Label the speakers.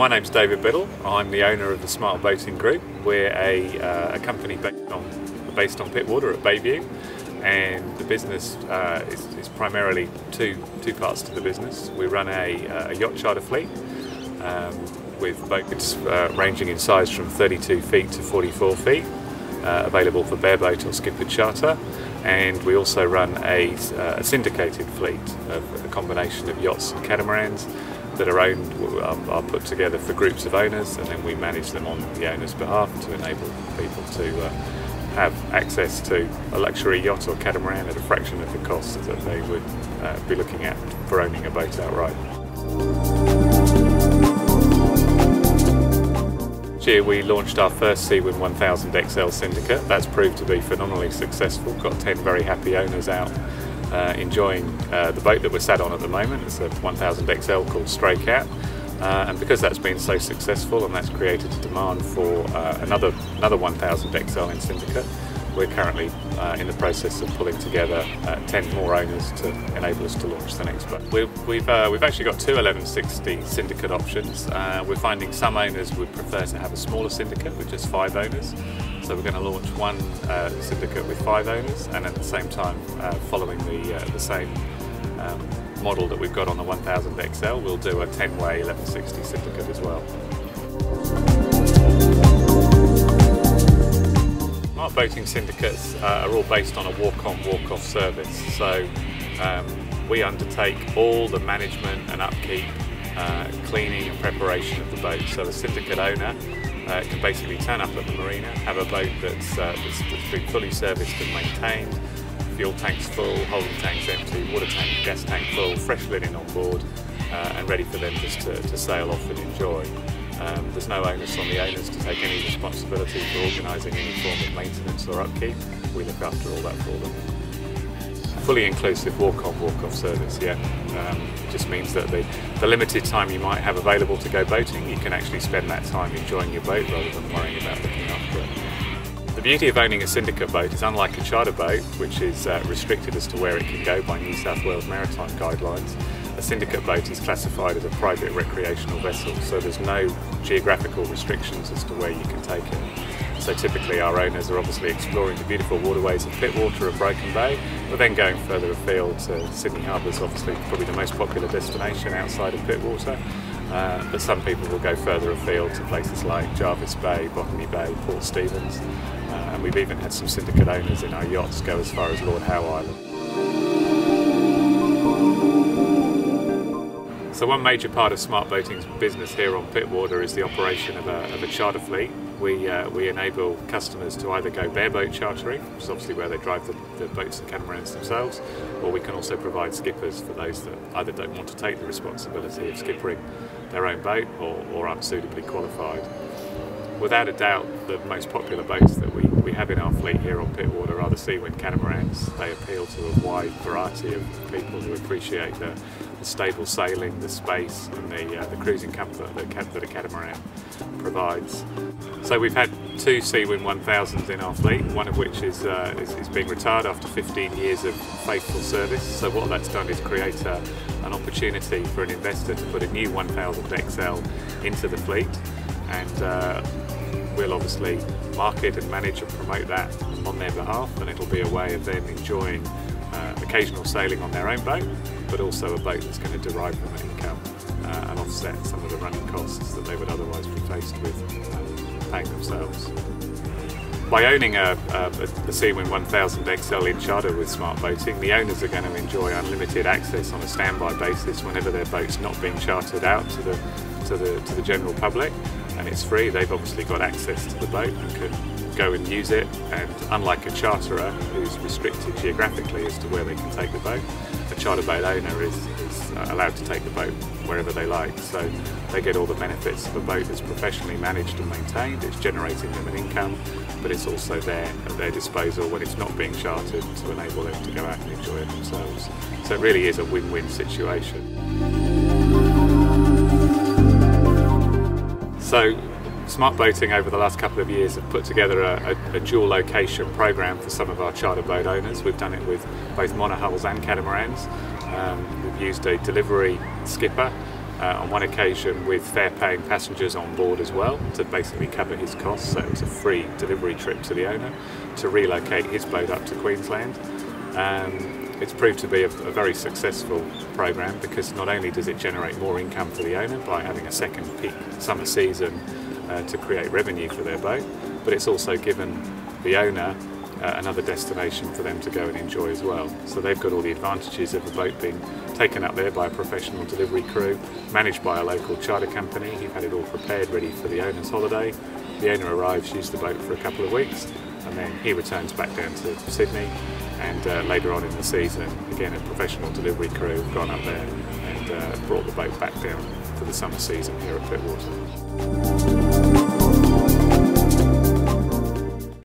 Speaker 1: My name's David Biddle. I'm the owner of the Smart Boating Group. We're a company based on Pittwater at Bayview, and the business is primarily two parts to the business. We run a yacht charter fleet with boats ranging in size from 32 feet to 44 feet, available for bareboat or skipper charter. And we also run a syndicated fleet of a combination of yachts and catamarans that are put together for groups of owners, and then we manage them on the owner's behalf to enable people to have access to a luxury yacht or catamaran at a fraction of the cost that they would be looking at for owning a boat outright. This year we launched our first Seawind 1000 XL syndicate. That's proved to be phenomenally successful. Got 10 very happy owners out enjoying the boat that we're sat on at the moment. It's a 1000 XL called Stray Cat, and because that's been so successful and that's created a demand for another 1000 XL in syndicate, we're currently in the process of pulling together 10 more owners to enable us to launch the next boat. We've actually got two 1160 syndicate options. We're finding some owners would prefer to have a smaller syndicate with just 5 owners. So we're going to launch one syndicate with 5 owners, and at the same time, following the same model that we've got on the 1000 XL, we'll do a 10-way 1160 syndicate as well. Smart boating syndicates are all based on a walk-on, walk-off service. So we undertake all the management and upkeep, cleaning and preparation of the boat. So a syndicate owner can basically turn up at the marina, have a boat that's been fully serviced and maintained, fuel tanks full, holding tanks empty, water tank, gas tank full, fresh linen on board, and ready for them just to sail off and enjoy. There's no onus on the owners to take any responsibility for organising any form of maintenance or upkeep. We look after all that for them. Fully inclusive walk-on, walk-off service, yeah. Just means that the limited time you might have available to go boating, you can actually spend that time enjoying your boat rather than worrying about looking after it. The beauty of owning a syndicate boat is, unlike a charter boat, which is restricted as to where it can go by New South Wales maritime guidelines, a syndicate boat is classified as a private recreational vessel, so there's no geographical restrictions as to where you can take it. So typically our owners are obviously exploring the beautiful waterways of Pittwater and Broken Bay, but then going further afield to Sydney Harbour is obviously probably the most popular destination outside of Pittwater. But some people will go further afield to places like Jervis Bay, Botany Bay, Port Stephens, and we've even had some syndicate owners in our yachts go as far as Lord Howe Island. So one major part of Smart Boating's business here on Pittwater is the operation of a charter fleet. We enable customers to either go bareboat chartering, which is obviously where they drive the boats and catamarans themselves, or we can also provide skippers for those that either don't want to take the responsibility of skippering their own boat or aren't suitably qualified. Without a doubt, the most popular boats that we have in our fleet here on Pittwater are the Seawind catamarans. They appeal to a wide variety of people who appreciate the stable sailing, the space and the cruising comfort that a catamaran provides. So we've had 2 Seawind 1000s in our fleet, one of which is being retired after 15 years of faithful service. So what that's done is create an opportunity for an investor to put a new 1000 XL into the fleet, and we'll obviously market and manage and promote that on their behalf, and it'll be a way of them enjoying occasional sailing on their own boat, but also a boat that's going to derive them an income and offset some of the running costs that they would otherwise be faced with paying themselves. By owning a Seawind 1000 XL in charter with Smart Boating, the owners are going to enjoy unlimited access on a standby basis whenever their boat's not being chartered out to the general public, and it's free. They've obviously got access to the boat and can go and use it, and unlike a charterer who's restricted geographically as to where they can take the boat, a charter boat owner is allowed to take the boat wherever they like. So they get all the benefits of a boat that's professionally managed and maintained. It's generating them an income, but it's also there at their disposal when it's not being chartered to enable them to go out and enjoy it themselves. So it really is a win-win situation. So Smart Boating over the last couple of years have put together a dual location program for some of our charter boat owners. We've done it with both monohulls and catamarans. We've used a delivery skipper on one occasion with fare-paying passengers on board as well to basically cover his costs. So it was a free delivery trip to the owner to relocate his boat up to Queensland. It's proved to be a very successful program because not only does it generate more income for the owner by having a second peak summer season to create revenue for their boat, but it's also given the owner another destination for them to go and enjoy as well. So they've got all the advantages of the boat being taken up there by a professional delivery crew, managed by a local charter company who've had it all prepared, ready for the owner's holiday. The owner arrives, uses the boat for a couple of weeks, and then he returns back down to Sydney, and later on in the season, again a professional delivery crew have gone up there and brought the boat back down for the summer season here at Pittwater.